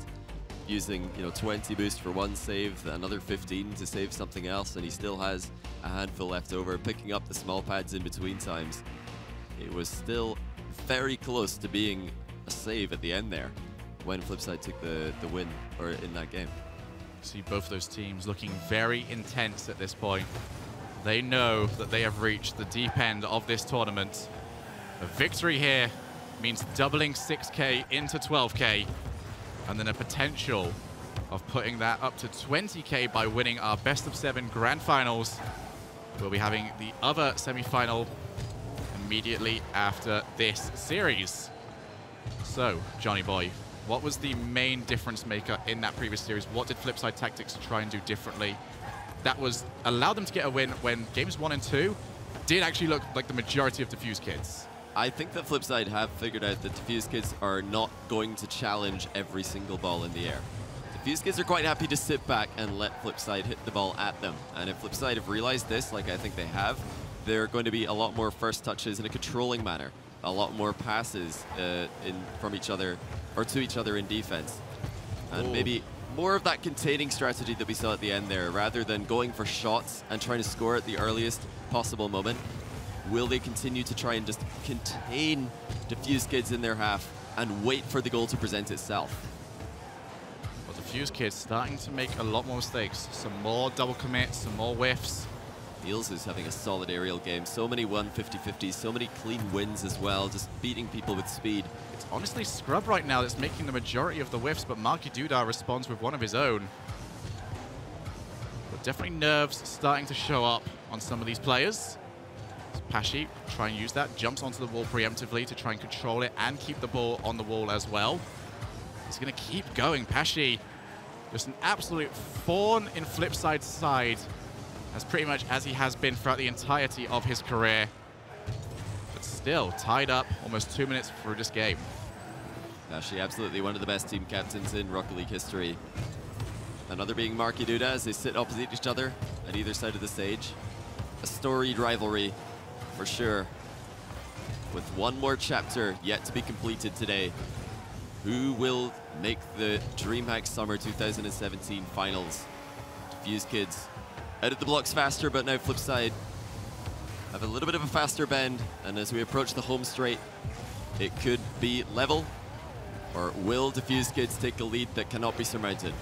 Using 20 boost for one save, another 15 to save something else, and he still has a handful left over, picking up the small pads in between times. It was still very close to being a save at the end there when Flipside took the win in that game. See both those teams looking very intense at this point. They know that they have reached the deep end of this tournament. A victory here means doubling 6K into 12K, and then a potential of putting that up to 20K by winning our best of 7 grand finals. We'll be having the other semi-final immediately after this series. So, Johnny Boy, what was the main difference maker in that previous series? What did Flipside Tactics try and do differently that was allowed them to get a win when games 1 and 2 did actually look like the majority of Defusekids? I think that Flipside have figured out that Defusekids are not going to challenge every single ball in the air. Defusekids are quite happy to sit back and let Flipside hit the ball at them. And if Flipside have realized this, like I think they have, they're going to be a lot more first touches in a controlling manner, a lot more passes from each other or to each other in defense. And maybe more of that containing strategy that we saw at the end there, rather than going for shots and trying to score at the earliest possible moment. Will they continue to try and just contain Defusekids in their half and wait for the goal to present itself? Well, Defusekids starting to make a lot more mistakes. Some more double commits, some more whiffs. Niels is having a solid aerial game. So many 150-50s, so many clean wins as well, just beating people with speed. It's honestly Scrub right now that's making the majority of the whiffs, but Marky Dudar responds with one of his own. But definitely nerves starting to show up on some of these players. Pashi try and use that, jumps onto the wall preemptively to try and control it and keep the ball on the wall as well. He's going to keep going. Pashi, just an absolute thorn in Flipside's side, as pretty much as he has been throughout the entirety of his career. But still, tied up almost 2 minutes through this game. Pashi, absolutely one of the best team captains in Rocket League history. Another being Marky Duda as they sit opposite each other at either side of the stage. A storied rivalry, for sure. With one more chapter yet to be completed today. Who will make the DreamHack Summer 2017 finals? Defusekids out of the blocks faster, but now Flipside have a little bit of a faster bend, and as we approach the home straight, it could be level, or will Defusekids take a lead that cannot be surmounted?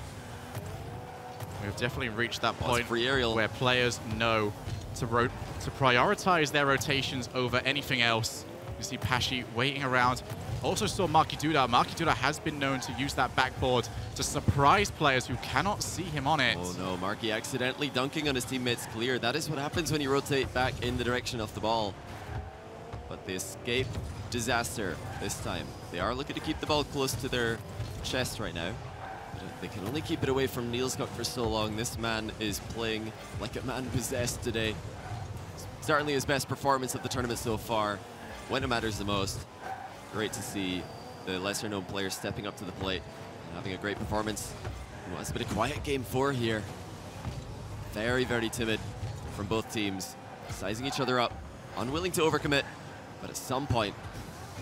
We've definitely reached that point free aerial where players know to prioritize their rotations over anything else. You see Pashi waiting around. Also saw Marky Duda. Marky Duda has been known to use that backboard to surprise players who cannot see him on it. Oh no, Marky accidentally dunking on his teammates clear. That is what happens when you rotate back in the direction of the ball. But they escape disaster this time. They are looking to keep the ball close to their chest right now. But they can only keep it away from Nielscock for so long. This man is playing like a man possessed today. Certainly his best performance of the tournament so far, when it matters the most. Great to see the lesser-known players stepping up to the plate and having a great performance. Well, it's been a quiet game 4 here. Very, very timid from both teams, sizing each other up, unwilling to overcommit. But at some point,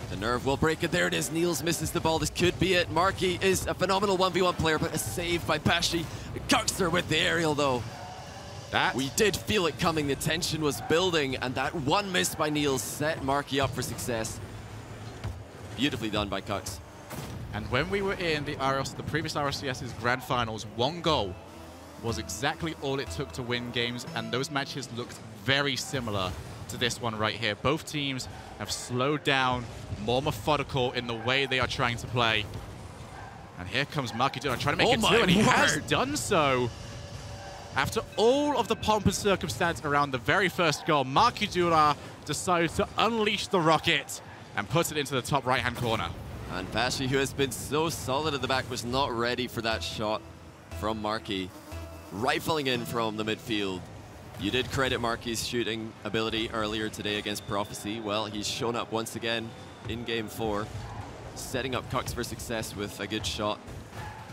the nerve will break, and there it is. Niels misses the ball. This could be it. Marky is a phenomenal 1v1 player, but a save by Pashi. Cuxer with the aerial, though. We did feel it coming. The tension was building, and that one miss by Niels set Marky up for success. Beautifully done by Cux. And when we were in the previous RLCS's grand finals, one goal was exactly all it took to win games, and those matches looked very similar to this one right here. Both teams have slowed down, more methodical in the way they are trying to play. And here comes Markiduna trying to make it two, and he has done so. After all of the pomp and circumstance around the very first goal, Markiduna decided to unleash the rocket and put it into the top right-hand corner. And Pashi, who has been so solid at the back, was not ready for that shot from Marky. Rifling in from the midfield. You did credit Marky's shooting ability earlier today against Prophecy. Well, he's shown up once again in Game 4, setting up Kux for success with a good shot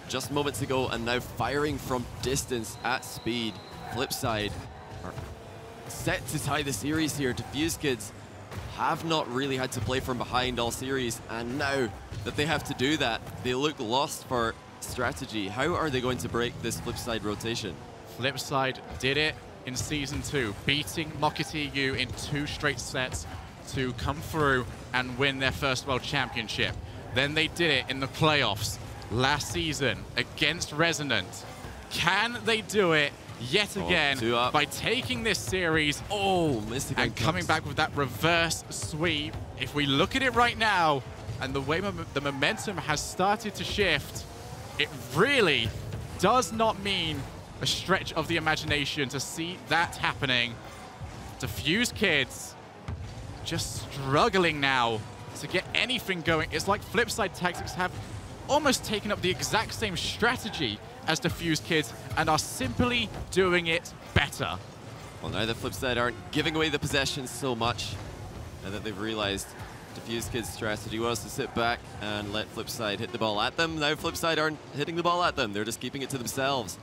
just moments ago, and now firing from distance at speed. Flipside are set to tie the series here. Defusekids have not really had to play from behind all series, and now that they have to do that, they look lost for strategy. How are they going to break this Flipside rotation? Flipside did it in Season 2, beating Mokiteu in 2 straight sets to come through and win their first World Championship. Then they did it in the playoffs last season against Resonant. Can they do it yet again by taking this series and coming back with that reverse sweep? If we look at it right now and the way the momentum has started to shift, it really does not mean a stretch of the imagination to see that happening. Defusekids just struggling now to get anything going. It's like Flipside Tactics have almost taken up the exact same strategy as Defusekids and are simply doing it better. Well, now the Flipside aren't giving away the possession so much, and that they've realized Defusekids' strategy was to sit back and let Flipside hit the ball at them. Now Flipside aren't hitting the ball at them, they're just keeping it to themselves.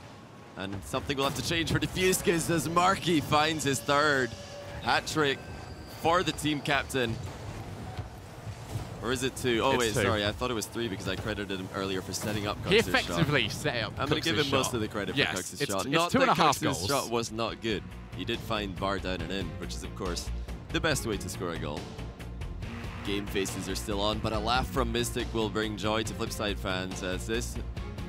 And something will have to change for Defusekids as Marky finds his 3rd hat-trick for the team captain. Or is it 2? Oh, wait, sorry. I thought it was 3 because I credited him earlier for setting up Cux's He effectively set up I'm going to give him most of the credit for Cux's shot. It's 2.5 goals. Cux's shot was not good. He did find bar down and in, which is, of course, the best way to score a goal. Game faces are still on, but a laugh from Mystic will bring joy to Flipside fans, as this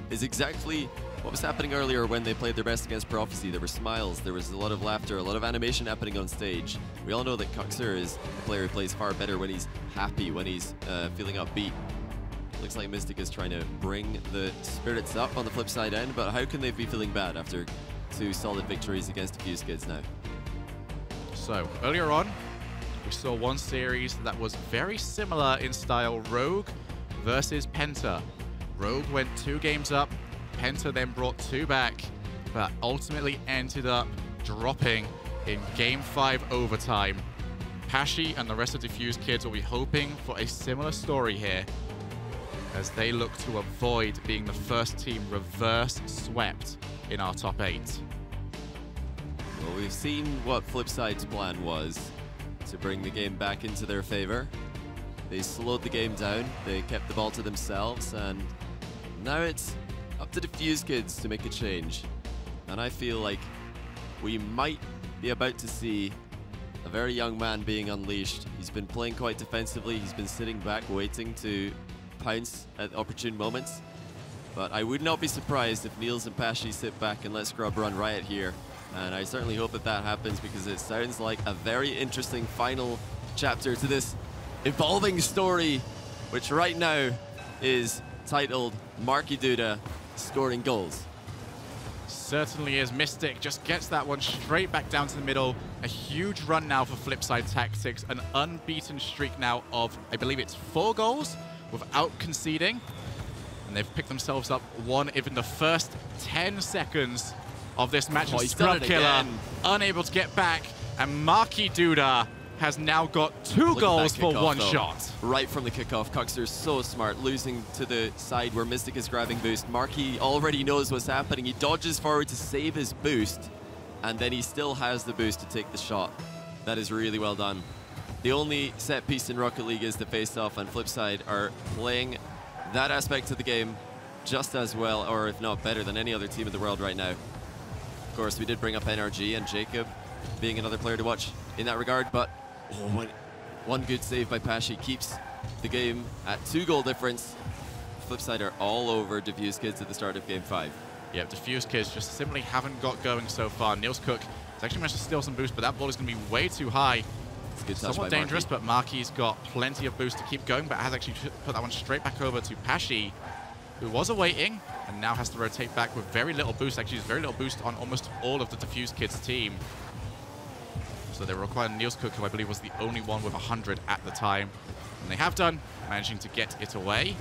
is exactly what was happening earlier when they played their best against Prophecy. There were smiles, there was a lot of laughter, a lot of animation happening on stage. We all know that Cuxer is a player who plays far better when he's happy, when he's feeling upbeat. Looks like Mystic is trying to bring the spirits up on the Flipside end, but how can they be feeling bad after 2 solid victories against Defusekids now? So, earlier on, we saw one series that was very similar in style, Rogue versus Penta. Rogue went 2 games up, Penta then brought 2 back, but ultimately ended up dropping in Game 5 overtime. Pashi and the rest of Defusekids will be hoping for a similar story here as they look to avoid being the first team reverse swept in our top 8. Well, we've seen what Flipside's plan was to bring the game back into their favor. They slowed the game down, they kept the ball to themselves, and now it's up to Defusekids to make a change. And I feel like we might be about to see a very young man being unleashed. He's been playing quite defensively, he's been sitting back waiting to pounce at opportune moments. But I would not be surprised if Niels and Pashi sit back and let Scrub run riot here. And I certainly hope that that happens, because it sounds like a very interesting final chapter to this evolving story, which right now is titled Markiduna scoring goals. Certainly is. Mystic just gets that one straight back down to the middle. A huge run now for Flipside Tactics. An unbeaten streak now of, I believe it's 4 goals without conceding. And they've picked themselves up one in the first 10 seconds of this match. Scrub Killer unable to get back. And Markiduna has now got 2 goals for 1 shot. Right from the kickoff, Cuxer's so smart, losing to the side where Mystic is grabbing boost. Marky already knows what's happening. He dodges forward to save his boost, and then he still has the boost to take the shot. That is really well done. The only set piece in Rocket League is the face-off, and Flipside are playing that aspect of the game just as well, or if not better, than any other team in the world right now. Of course, we did bring up NRG and Jacob being another player to watch in that regard, but one good save by Pashi keeps the game at 2 goal difference. Flipside are all over Defusekids at the start of Game 5. Yeah, Defusekids just simply haven't got going so far. Niels Cook has actually managed to steal some boost, but that ball is going to be way too high. It's a good touch Somewhat by dangerous, Marky. but Marky's got plenty of boost to keep going, but has actually put that one straight back over to Pashi, who was awaiting and now has to rotate back with very little boost. Actually, there's very little boost on almost all of the Defusekids team. So they require Niels Cook, who I believe was the only one with 100 at the time. And they have done, managing to get it away.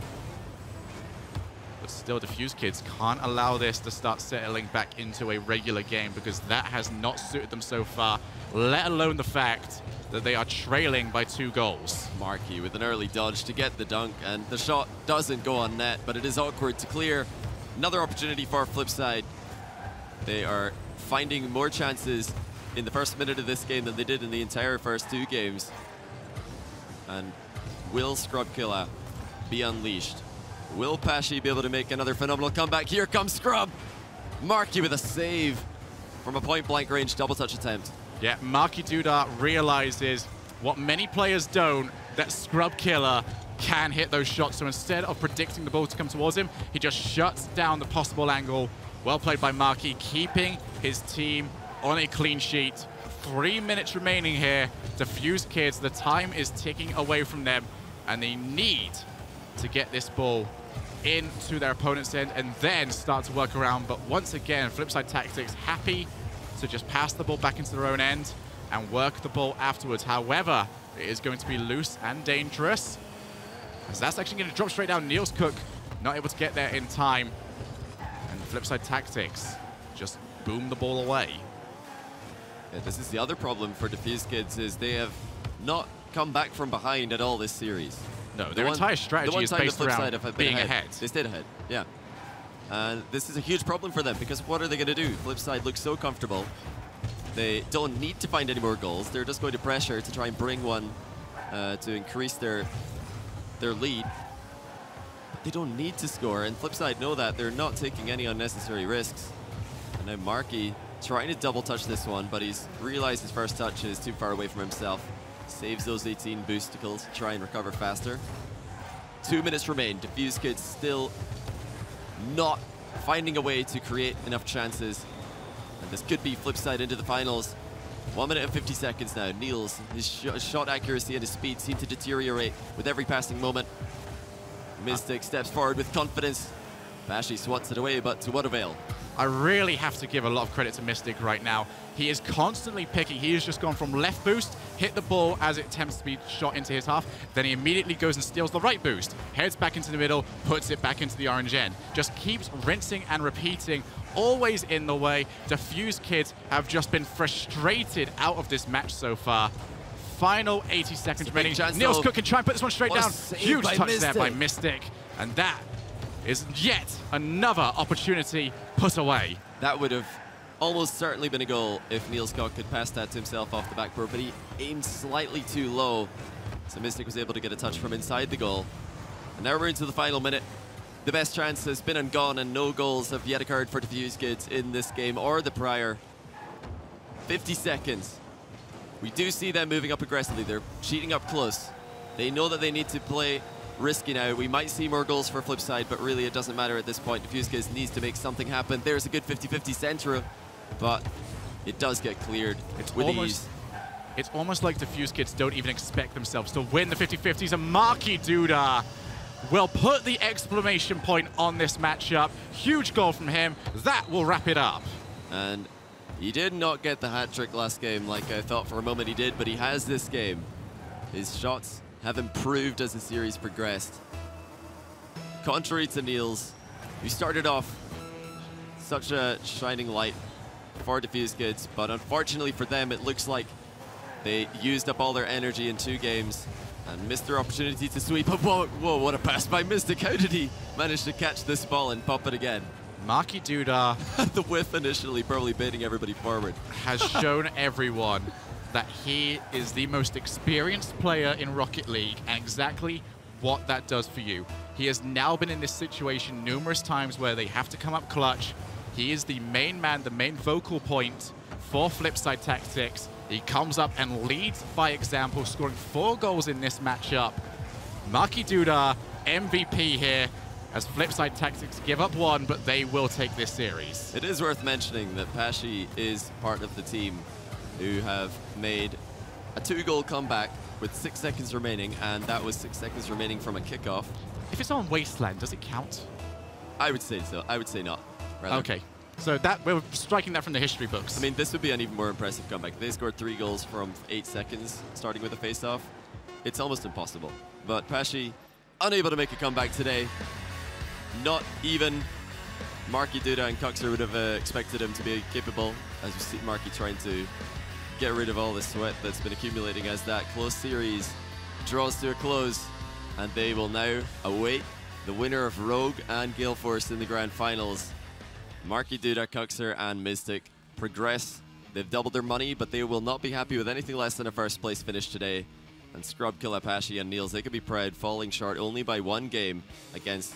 But still, Defusekids can't allow this to start settling back into a regular game, because that has not suited them so far, let alone the fact that they are trailing by 2 goals. Marky with an early dodge to get the dunk, and the shot doesn't go on net, but it is awkward to clear. Another opportunity for Flipside. They are finding more chances in the first minute of this game than they did in the entire first 2 games. And will Scrubkilla be unleashed? Will Pashi be able to make another phenomenal comeback? Here comes Scrub! Marky with a save from a point-blank range double touch attempt. Yeah, Marky Dudar realizes what many players don't, that Scrubkilla can hit those shots. So instead of predicting the ball to come towards him, he just shuts down the possible angle. Well played by Marky, keeping his team on a clean sheet. 3 minutes remaining here. Defusekids, the time is ticking away from them, and they need to get this ball into their opponent's end and then start to work around. But once again, Flipside Tactics happy to just pass the ball back into their own end and work the ball afterwards. However, it is going to be loose and dangerous, as that's actually going to drop straight down. Niels Cook not able to get there in time, and Flipside Tactics just boom the ball away. Yeah, this is the other problem for Defusekids, is they have not come back from behind at all this series. No, their entire strategy is based around being ahead. They stayed ahead, yeah. And this is a huge problem for them, because what are they going to do? Flipside looks so comfortable. They don't need to find any more goals. They're just going to pressure to try and bring one to increase their lead. But they don't need to score, and Flipside know that. They're not taking any unnecessary risks. And now Marky trying to double touch this one, but he's realized his first touch is too far away from himself. Saves those 18 boosticles to try and recover faster. 2 minutes remain. Defusekids still not finding a way to create enough chances. And this could be Flipside into the finals. 1 minute and 50 seconds now. Niels, his shot accuracy and his speed seem to deteriorate with every passing moment. Mystic steps forward with confidence. Pashi swats it away, but to what avail? I really have to give a lot of credit to Mystic right now. He is constantly picking. He has just gone from left boost, hit the ball as it attempts to be shot into his half, then he immediately goes and steals the right boost, heads back into the middle, puts it back into the orange end. Just keeps rinsing and repeating, always in the way. Defusekids have just been frustrated out of this match so far. Final 80 seconds remaining. Niels Cook can try and put this one straight down. Huge touch there by Mystic, and that is yet another opportunity put away. That would have almost certainly been a goal if Niels Cook could pass that to himself off the backboard, but he aimed slightly too low. So Mystic was able to get a touch from inside the goal. And now we're into the final minute. The best chance has been and gone, and no goals have yet occurred for Defusekids in this game or the prior. 50 seconds. We do see them moving up aggressively. They're cheating up close. They know that they need to play risky now. We might see more goals for Flipside, but really it doesn't matter at this point. Defusekids needs to make something happen. There's a good 50-50 centre, but it does get cleared with ease. It's almost like Defusekids don't even expect themselves to win the 50-50s, and Marky Dudar will put the exclamation point on this matchup. Huge goal from him. That will wrap it up. And he did not get the hat-trick last game like I thought for a moment he did, but he has this game. His shots have improved as the series progressed. Contrary to Niels, who started off such a shining light for Defusekids, but unfortunately for them, it looks like they used up all their energy in 2 games and missed their opportunity to sweep. Whoa, whoa, what a pass by Mystic. How did he manage to catch this ball and pop it again? Marky Dudar the whiff initially, probably baiting everybody forward. Has shown everyone that he is the most experienced player in Rocket League and exactly what that does for you. He has now been in this situation numerous times where they have to come up clutch. He is the main man, the main focal point for Flipside Tactics. He comes up and leads by example, scoring 4 goals in this matchup. Marky Dudar, MVP here. as Flipside Tactics give up one, but they will take this series. It is worth mentioning that Pashi is part of the team who have made a 2-goal comeback with 6 seconds remaining, and that was 6 seconds remaining from a kickoff. If it's on Wasteland, does it count? I would say so. I would say not. Rather. Okay. So that we're striking that from the history books. I mean, this would be an even more impressive comeback. They scored 3 goals from 8 seconds, starting with a face-off. It's almost impossible. But Pashi, unable to make a comeback today. Not even Marky, Duda, and Coxer would have expected him to be capable, as we see Marky trying to get rid of all the sweat that's been accumulating as that close series draws to a close. And they will now await the winner of Rogue and Gale Force in the grand finals. Marky, Duda, Coxer, and Mystic progress. They've doubled their money, but they will not be happy with anything less than a first place finish today. And Scrub, Killapashi, and Niels, they could be proud, falling short only by 1 game against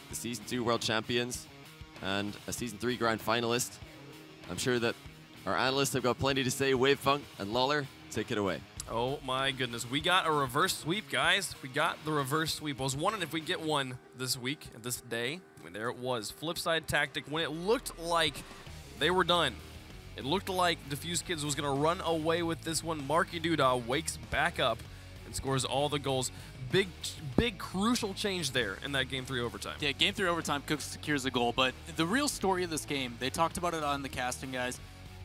the Season 2 World Champions and a Season 3 Grand Finalist. I'm sure that our analysts have got plenty to say. Wavefunk and Lawler, take it away. Oh my goodness, we got a reverse sweep, guys. We got the reverse sweep. I was wondering if we get one this week, this day. I mean, there it was. Flipside Tactic, when it looked like they were done. It looked like Defusekids was going to run away with this one. Marky Duda wakes back up and scores all the goals. Big crucial change there in that Game 3 overtime. Yeah, Game 3 overtime, Cook secures a goal. But the real story of this game, they talked about it on the casting, guys,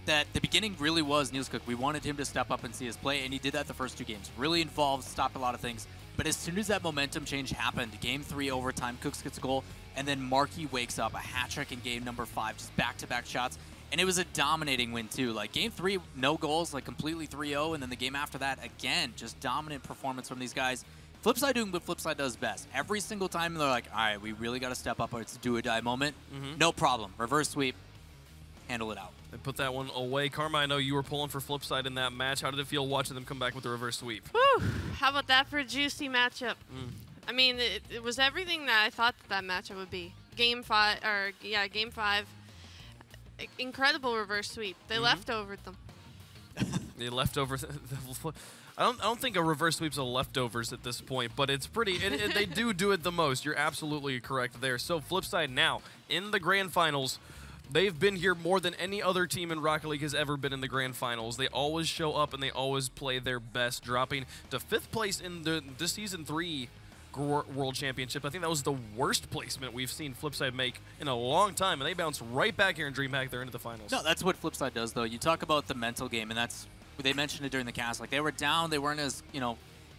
that the beginning really was Niels Cook. We wanted him to step up and see his play, and he did that the first 2 games. Really involved, stopped a lot of things. But as soon as that momentum change happened, Game 3 overtime, Cooks gets a goal, and then Marky wakes up, a hat trick in Game number 5, just back-to-back shots. And it was a dominating win, too. Like, Game 3, no goals, like completely 3-0, and then the game after that, again, just dominant performance from these guys. Flipside doing what Flipside does best. Every single time, they're like, all right, we really got to step up, or it's a do-or-die moment. No problem. Reverse sweep. Handle it out. They put that one away. Karma, I know you were pulling for Flipside in that match. How did it feel watching them come back with the reverse sweep? Whew. How about that for a juicy matchup? I mean, it was everything that I thought that matchup would be. Game 5. Incredible reverse sweep. They leftovered them. They leftover. I don't think a reverse sweep's a leftovers at this point, but it's pretty. They do it the most. You're absolutely correct there. So Flipside now in the grand finals. They've been here more than any other team in Rocket League has ever been in the grand finals. They always show up and they always play their best, dropping to 5th place in the Season 3 World Championship. I think that was the worst placement we've seen Flipside make in a long time, and they bounce right back here in DreamHack. They're into the finals. No, that's what Flipside does, though. You talk about the mental game, and that's they mentioned it during the cast. Like, they were down, they weren't as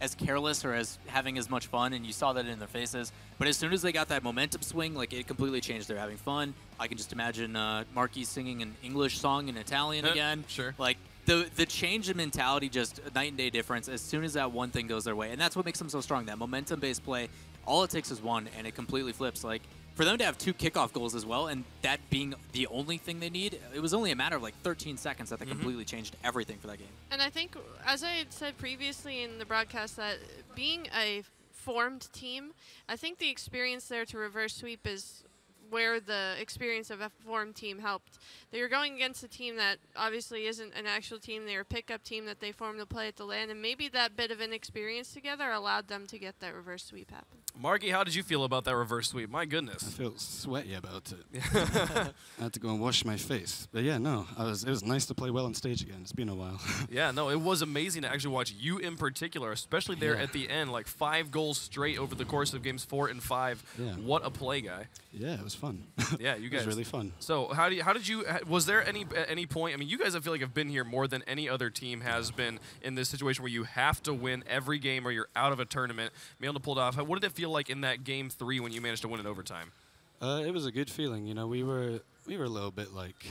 as careless or as having as much fun, and you saw that in their faces. But as soon as they got that momentum swing, like, it completely changed. They're having fun. I can just imagine Marky singing an English song in Italian again. Sure. Like, the change in mentality, just a night and day difference as soon as that one thing goes their way. And that's what makes them so strong. That momentum-based play, all it takes is one, and it completely flips. Like, for them to have 2 kickoff goals as well, and that being the only thing they need, it was only a matter of like 13 seconds that they completely changed everything for that game. And I think, as I had said previously in the broadcast, that being a formed team, I think the experience there to reverse sweep is where the experience of a formed team helped. They were going against a team that obviously isn't an actual team. They're a pickup team that they formed to play at the LAN, and maybe that bit of inexperience together allowed them to get that reverse sweep happen. Marky, how did you feel about that reverse sweep? My goodness. I feel sweaty about it. I had to go and wash my face. But yeah, no, it was nice to play well on stage again. It's been a while. Yeah, no, it was amazing to actually watch you in particular, especially there at the end, like 5 goals straight over the course of games 4 and 5. Yeah. What a play, guy. Yeah, it was fun. Yeah, you guys. It was really fun. So how did you, was there at any point, I mean, you guys I feel like have been here more than any other team has been in this situation where you have to win every game or you're out of a tournament, be able to pull it off. What did it feel like in that Game 3 when you managed to win in overtime? It was a good feeling. You know, we were a little bit like,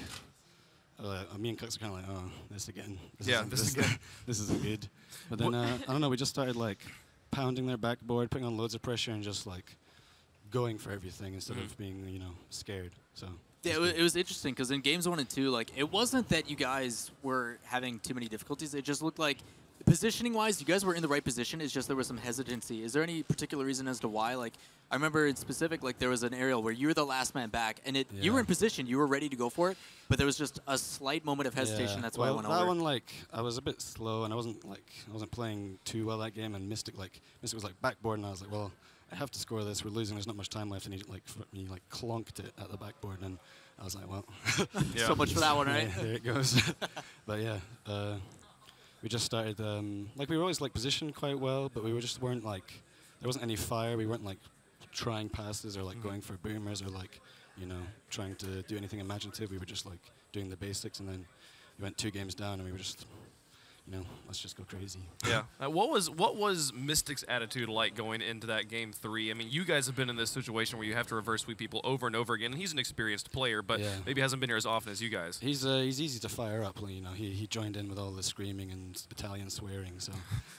me and Cox were kind of like, oh, this again. This isn't good. But then, I don't know, we just started like pounding their backboard, putting on loads of pressure and just like going for everything instead of being, scared. So yeah, it was interesting because in games 1 and 2, like, it wasn't that you guys were having too many difficulties. It just looked like positioning-wise, you guys were in the right position. It's just there was some hesitancy. Is there any particular reason as to why? Like, I remember in specific, like, there was an aerial where you were the last man back, and you were in position, you were ready to go for it, but there was just a slight moment of hesitation. That's why I went over. That one, like, I was a bit slow, and I wasn't playing too well that game, and Mystic was like backboard, and I was like, well, I have to score this. We're losing. There's not much time left, and he like clonked it at the backboard, and I was like, well, So much for that one, right? Yeah, there it goes. But yeah, we just started. Like we were always like positioned quite well, but we weren't like there wasn't any fire. We weren't like trying passes or like going for boomers or like trying to do anything imaginative. We were just like doing the basics, and then we went 2 games down, and we were just. Let's just go crazy. Yeah. What was Mystic's attitude like going into that game 3? I mean, you guys have been in this situation where you have to reverse sweep people over and over again. And he's an experienced player, but maybe hasn't been here as often as you guys. He's easy to fire up. He joined in with all the screaming and Italian swearing, so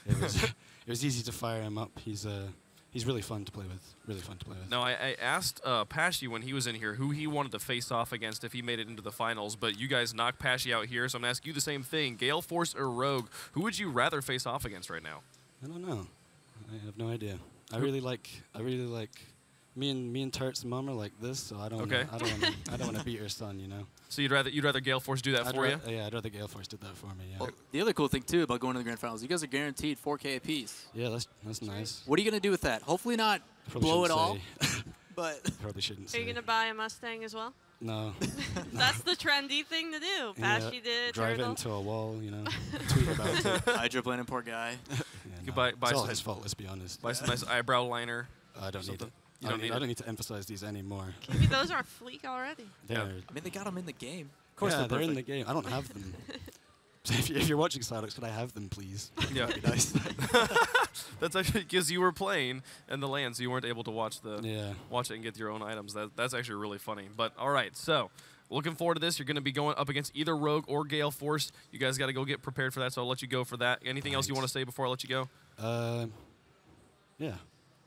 it was easy to fire him up. He's really fun to play with. Really fun to play with. No, I asked Pashy when he was in here who he wanted to face off against if he made it into the finals, but you guys knocked Pashy out here, so I'm going to ask you the same thing. Gale Force or Rogue, who would you rather face off against right now? I don't know. I have no idea. I really like me and Turt's mom are like this, so I don't want to beat her son, So you'd rather Gale Force do that for you? Yeah, I'd rather Gale Force did that for me. Yeah. Well, the other cool thing too about going to the grand finals, you guys are guaranteed 4K apiece. Yeah, that's nice. What are you gonna do with that? Hopefully not blow it all. But probably shouldn't. Are you gonna buy a Mustang as well? No. That's the trendy thing to do. Pashy did. Drive Turtle. it into a wall, tweet about it. hydroplane and poor guy. Buy it's all his fault. Let's be honest. Buy some nice eyebrow liner. I don't need it. I don't need to emphasize these anymore. Maybe those are fleek already. Yeah. I mean, they got them in the game. Of course, they're in the game. I don't have them. So if you're watching Silex, could I have them, please? Yeah. That'd be nice. That's actually because you were playing in the LAN, so you weren't able to watch it and get your own items. That's actually really funny. But all right, so looking forward to this. You're going to be going up against either Rogue or Gale Force. You guys got to go get prepared for that, so I'll let you go for that. Anything else you want to say before I let you go? Yeah.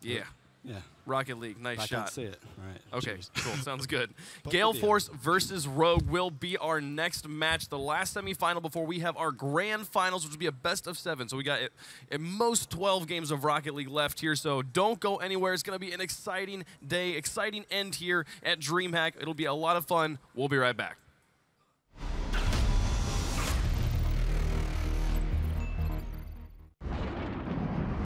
Yeah. Yeah. Rocket League, nice I shot. can't say it. All right. Okay, Cheers. cool. Sounds good. Both Gale the Force versus Rogue will be our next match, the last semifinal before we have our grand finals, which will be a best of 7. So we got at most 12 games of Rocket League left here. So don't go anywhere. It's going to be an exciting day, exciting end here at DreamHack. It'll be a lot of fun. We'll be right back.